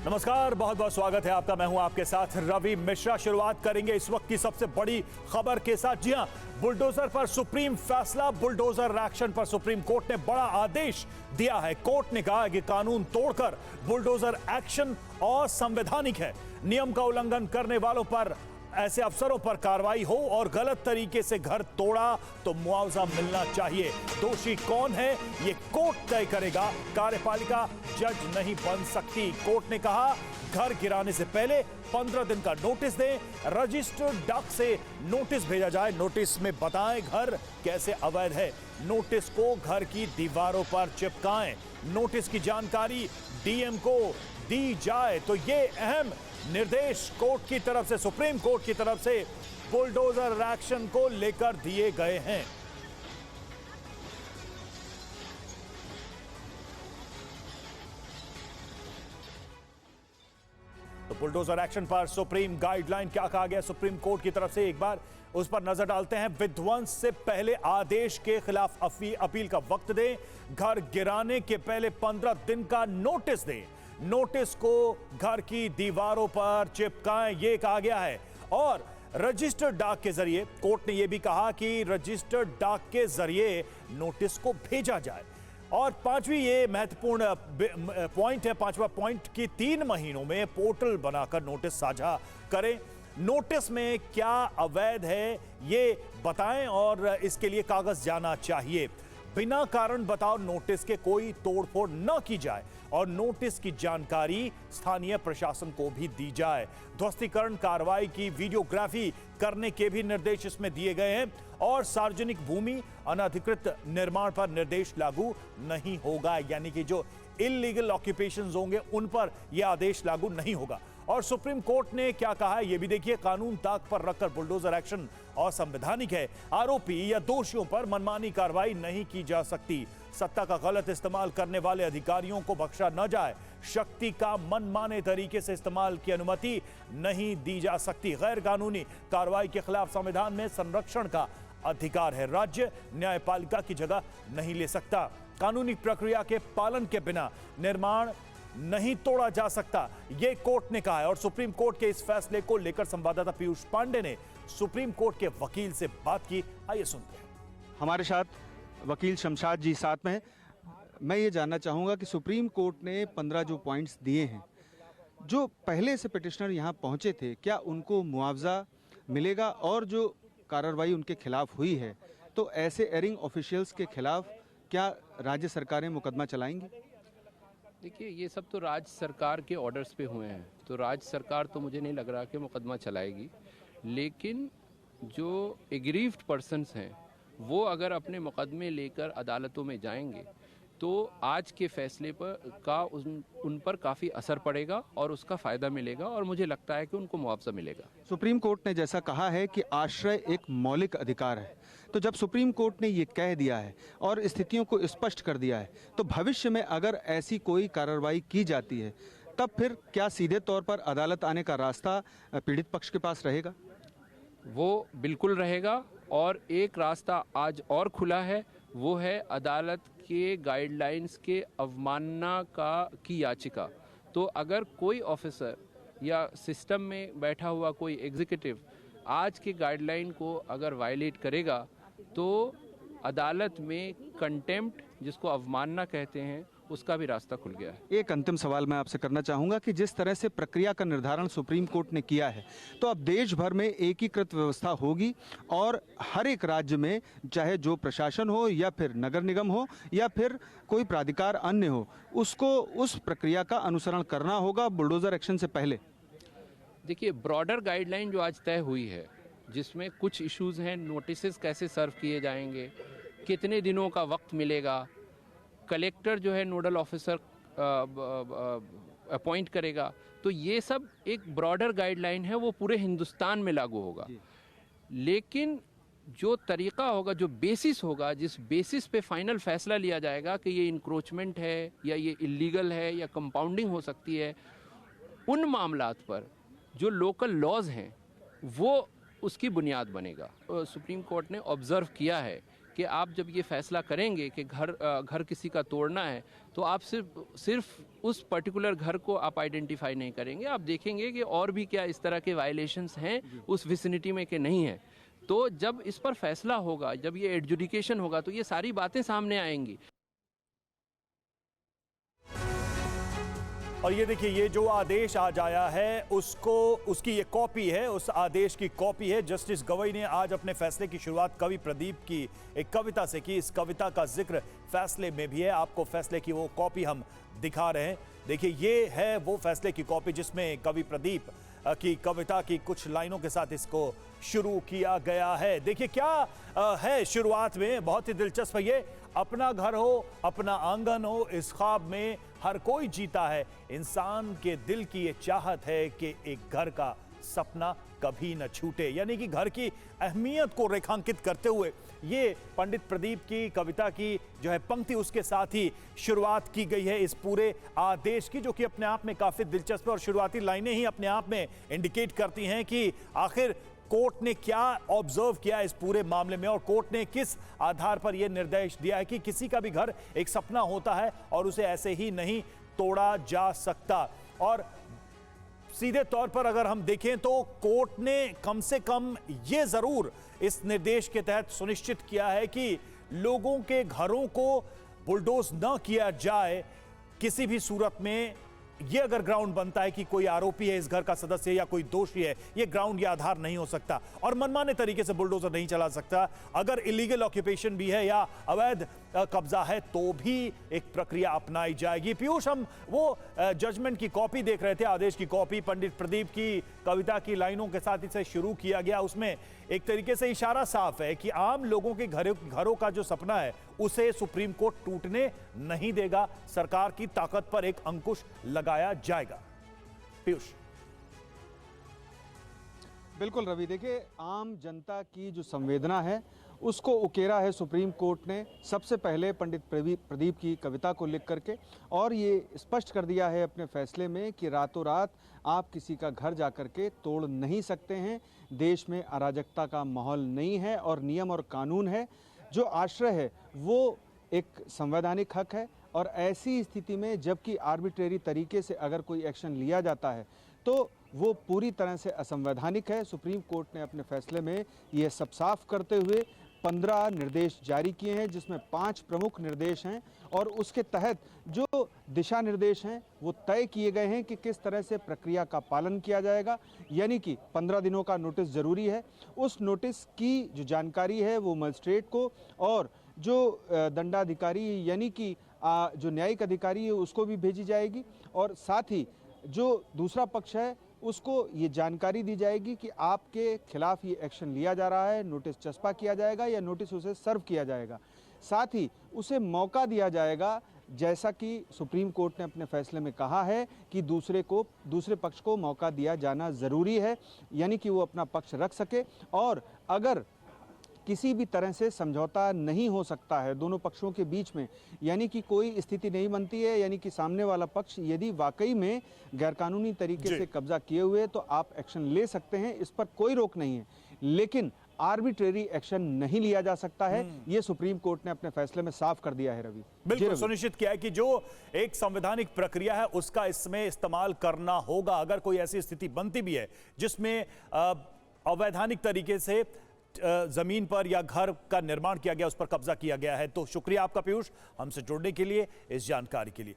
नमस्कार, बहुत बहुत स्वागत है आपका। मैं हूं आपके साथ रवि मिश्रा। शुरुआत करेंगे इस वक्त की सबसे बड़ी खबर के साथ। जी हां, बुलडोजर पर सुप्रीम फैसला। बुलडोजर एक्शन पर सुप्रीम कोर्ट ने बड़ा आदेश दिया है। कोर्ट ने कहा कि कानून तोड़कर बुलडोजर एक्शन असंवैधानिक है। नियम का उल्लंघन करने वालों पर, ऐसे अफसरों पर कार्रवाई हो और गलत तरीके से घर तोड़ा तो मुआवजा मिलना चाहिए। दोषी कौन है ये कोर्ट तय करेगा, कार्यपालिका जज नहीं बन सकती। कोर्ट ने कहा घर गिराने से पहले 15 दिन का नोटिस दें, रजिस्टर्ड डाक से नोटिस भेजा जाए। नोटिस में बताएं घर कैसे अवैध है। नोटिस को घर की दीवारों पर चिपकाएं। नोटिस की जानकारी डीएम को दी जाए। तो ये अहम निर्देश कोर्ट की तरफ से, सुप्रीम कोर्ट की तरफ से बुलडोजर एक्शन को लेकर दिए गए हैं। तो बुलडोजर एक्शन पर सुप्रीम गाइडलाइन, क्या कहा गया सुप्रीम कोर्ट की तरफ से, एक बार उस पर नजर डालते हैं। विध्वंस से पहले आदेश के खिलाफ अपील का वक्त दें। घर गिराने के पहले 15 दिन का नोटिस दें। नोटिस को घर की दीवारों पर चिपकाएं, यह कहा गया है। और रजिस्टर्ड डाक के जरिए, कोर्ट ने यह भी कहा कि रजिस्टर्ड डाक के जरिए नोटिस को भेजा जाए। और पांचवी, ये महत्वपूर्ण पॉइंट है, पांचवा पॉइंट कि 3 महीनों में पोर्टल बनाकर नोटिस साझा करें। नोटिस में क्या अवैध है ये बताएं और इसके लिए कागज जाना चाहिए। बिना कारण बताओ नोटिस के कोई तोड़फोड़ न की जाए और नोटिस की जानकारी स्थानीय प्रशासन को भी दी जाए। ध्वस्तीकरण कार्रवाई की वीडियोग्राफी करने के भी निर्देश इसमें दिए गए हैं। और सार्वजनिक भूमि अनधिकृत निर्माण पर निर्देश लागू नहीं होगा, यानी कि जो इलीगल ऑक्यूपेशंस होंगे उन पर यह आदेश लागू नहीं होगा। और सुप्रीम कोर्ट ने क्या कहा है ये भी देखिए। कानून ताक पर रखकर बुलडोजर एक्शन असंवैधानिक है। आरोपी या दोषियों पर मनमानी कार्रवाई नहीं की जा सकती। सत्ता का गलत इस्तेमाल करने वाले अधिकारियों को बख्शा न जाए। शक्ति का मनमाने तरीके से इस्तेमाल की अनुमति नहीं दी जा सकती। गैर कानूनी कार्रवाई के खिलाफ संविधान में संरक्षण का अधिकार है। राज्य न्यायपालिका की जगह नहीं ले सकता। कानूनी प्रक्रिया के पालन के बिना निर्माण नहीं तोड़ा जा सकता, यह कोर्ट ने कहा है। और सुप्रीम कोर्ट के इस फैसले को लेकर संवाददाता पीयूष पांडे ने सुप्रीम कोर्ट के वकील से बात की। आइए सुनते हैं। हमारे साथ वकील शमशाद जी साथ में हैं। मैं ये जानना चाहूँगा कि सुप्रीम कोर्ट ने 15 जो पॉइंट्स दिए हैं, जो पहले से पिटिशनर यहाँ पहुँचे थे, क्या उनको मुआवजा मिलेगा? और जो कार्रवाई उनके खिलाफ हुई है, तो ऐसे एयरिंग ऑफिशियल्स के खिलाफ क्या राज्य सरकारें मुकदमा चलाएंगी? देखिए, ये सब तो राज्य सरकार के ऑर्डर्स पे हुए हैं, तो राज्य सरकार तो मुझे नहीं लग रहा कि मुकदमा चलाएगी। लेकिन जो एग्रीव्ड पर्सन्स हैं वो अगर अपने मुकदमे लेकर अदालतों में जाएंगे तो आज के फैसले पर उन पर काफ़ी असर पड़ेगा और उसका फ़ायदा मिलेगा, और मुझे लगता है कि उनको मुआवजा मिलेगा। सुप्रीम कोर्ट ने जैसा कहा है कि आश्रय एक मौलिक अधिकार है, तो जब सुप्रीम कोर्ट ने ये कह दिया है और स्थितियों को स्पष्ट कर दिया है, तो भविष्य में अगर ऐसी कोई कार्रवाई की जाती है तब फिर क्या सीधे तौर पर अदालत आने का रास्ता पीड़ित पक्ष के पास रहेगा? वो बिल्कुल रहेगा, और एक रास्ता आज और खुला है, वो है अदालत के गाइडलाइंस के अवमानना की याचिका। तो अगर कोई ऑफिसर या सिस्टम में बैठा हुआ कोई एग्जीक्यूटिव आज के गाइडलाइन को अगर वायलेट करेगा तो अदालत में कंटेम्प्ट, जिसको अवमानना कहते हैं, उसका भी रास्ता खुल गया है। एक अंतिम सवाल मैं आपसे करना चाहूँगा कि जिस तरह से प्रक्रिया का निर्धारण सुप्रीम कोर्ट ने किया है, तो अब देश भर में एकीकृत व्यवस्था होगी और हर एक राज्य में, चाहे जो प्रशासन हो या फिर नगर निगम हो या फिर कोई प्राधिकार अन्य हो, उसको उस प्रक्रिया का अनुसरण करना होगा बुलडोजर एक्शन से पहले। देखिए, ब्रॉडर गाइडलाइन जो आज तय हुई है, जिसमें कुछ इश्यूज़ हैं, नोटिसेस कैसे सर्व किए जाएंगे, कितने दिनों का वक्त मिलेगा, कलेक्टर जो है नोडल ऑफिसर अपॉइंट करेगा, तो ये सब एक ब्रॉडर गाइडलाइन है, वो पूरे हिंदुस्तान में लागू होगा। लेकिन जो तरीका होगा, जो बेसिस होगा, जिस बेसिस पे फाइनल फैसला लिया जाएगा कि ये इंक्रोचमेंट है या ये इलीगल है या कंपाउंडिंग हो सकती है, उन मामलात पर जो लोकल लॉज हैं वो उसकी बुनियाद बनेगा। सुप्रीम कोर्ट ने ऑब्जर्व किया है कि आप जब ये फैसला करेंगे कि घर किसी का तोड़ना है, तो आप सिर्फ उस पर्टिकुलर घर को आप आइडेंटिफाई नहीं करेंगे, आप देखेंगे कि और भी क्या इस तरह के वायलेशंस हैं उस विसिनिटी में कि नहीं है। तो जब इस पर फैसला होगा, जब ये एडजुडिकेशन होगा, तो ये सारी बातें सामने आएंगी। और ये देखिए, ये जो आदेश आज आया है उसकी ये कॉपी है, उस आदेश की कॉपी है। जस्टिस गवई ने आज अपने फैसले की शुरुआत कवि प्रदीप की एक कविता से की। इस कविता का जिक्र फैसले में भी है। आपको फैसले की वो कॉपी हम दिखा रहे हैं। देखिए, ये है वो फैसले की कॉपी जिसमें कवि प्रदीप की कविता की कुछ लाइनों के साथ इसको शुरू किया गया है। देखिए क्या है शुरुआत में, बहुत ही दिलचस्प है ये। अपना घर हो, अपना आंगन हो, इस ख्वाब में हर कोई जीता है। इंसान के दिल की ये चाहत है कि एक घर का सपना कभी न छूटे। यानी कि घर की अहमियत को रेखांकित करते हुए ये पंडित प्रदीप की कविता की जो है पंक्ति, उसके साथ ही शुरुआत की गई है इस पूरे आदेश की, जो कि अपने आप में काफी दिलचस्प है। और शुरुआती लाइनें ही अपने आप में इंडिकेट करती हैं कि आखिर कोर्ट ने क्या ऑब्जर्व किया इस पूरे मामले में, और कोर्ट ने किस आधार पर यह निर्देश दिया है कि किसी का भी घर एक सपना होता है और उसे ऐसे ही नहीं तोड़ा जा सकता। और सीधे तौर पर अगर हम देखें तो कोर्ट ने कम से कम ये जरूर इस निर्देश के तहत सुनिश्चित किया है कि लोगों के घरों को बुलडोज न किया जाए किसी भी सूरत में। ये अगर ग्राउंड बनता है कि कोई आरोपी है इस घर का सदस्य या कोई दोषी है, ये ग्राउंड या आधार नहीं हो सकता और मनमाने तरीके से बुलडोजर नहीं चला सकता। अगर इलीगल ऑक्यूपेशन भी है या अवैध कब्जा है तो भी एक प्रक्रिया अपनाई जाएगी। पीयूष, हम वो जजमेंट की कॉपी देख रहे थे, आदेश की कॉपी पंडित प्रदीप की कविता की लाइनों के साथ इसे शुरू किया गया। उसमें एक तरीके से इशारा साफ है कि आम लोगों के घरों का जो सपना है उसे सुप्रीम कोर्ट टूटने नहीं देगा। सरकार की ताकत पर एक अंकुश लगाया जाएगा। पीयूष। बिल्कुल रवि, देखिए आम जनता की जो संवेदना है उसको उकेरा है सुप्रीम कोर्ट ने सबसे पहले पंडित प्रदीप की कविता को लिख करके, और ये स्पष्ट कर दिया है अपने फैसले में कि रातों रात आप किसी का घर जा कर के तोड़ नहीं सकते हैं। देश में अराजकता का माहौल नहीं है और नियम और कानून है। जो आश्रय है वो एक संवैधानिक हक है, और ऐसी स्थिति में जबकि आर्बिट्रेरी तरीके से अगर कोई एक्शन लिया जाता है तो वो पूरी तरह से असंवैधानिक है। सुप्रीम कोर्ट ने अपने फैसले में ये सब साफ करते हुए 15 निर्देश जारी किए हैं, जिसमें 5 प्रमुख निर्देश हैं, और उसके तहत जो दिशा निर्देश हैं वो तय किए गए हैं कि किस तरह से प्रक्रिया का पालन किया जाएगा। यानी कि 15 दिनों का नोटिस ज़रूरी है। उस नोटिस की जो जानकारी है वो मजिस्ट्रेट को और जो दंडाधिकारी यानी कि जो न्यायिक अधिकारी है उसको भी भेजी जाएगी, और साथ ही जो दूसरा पक्ष है उसको ये जानकारी दी जाएगी कि आपके खिलाफ ये एक्शन लिया जा रहा है, नोटिस चस्पा किया जाएगा या नोटिस उसे सर्व किया जाएगा। साथ ही उसे मौका दिया जाएगा, जैसा कि सुप्रीम कोर्ट ने अपने फैसले में कहा है कि दूसरे पक्ष को मौका दिया जाना ज़रूरी है, यानी कि वो अपना पक्ष रख सके। और अगर किसी भी तरह से समझौता नहीं हो सकता है दोनों पक्षों के बीच में, यानी कि कोई स्थिति नहीं बनती है, यानी कि सामने वाला पक्ष यदि वाकई में गैरकानूनी तरीके से कब्जा किए हुए तो आप एक्शन ले सकते हैं, इस पर कोई रोक नहीं है। लेकिन आर्बिट्रेरी एक्शन नहीं लिया जा सकता है, ये सुप्रीम कोर्ट ने अपने फैसले में साफ कर दिया है रवि। बिल्कुल सुनिश्चित किया है कि जो एक संवैधानिक प्रक्रिया है उसका इसमें इस्तेमाल करना होगा। अगर कोई ऐसी स्थिति बनती भी है जिसमें अवैधानिक तरीके से जमीन पर या घर का निर्माण किया गया, उस पर कब्जा किया गया है। तो शुक्रिया आपका पीयूष, हमसे जुड़ने के लिए, इस जानकारी के लिए।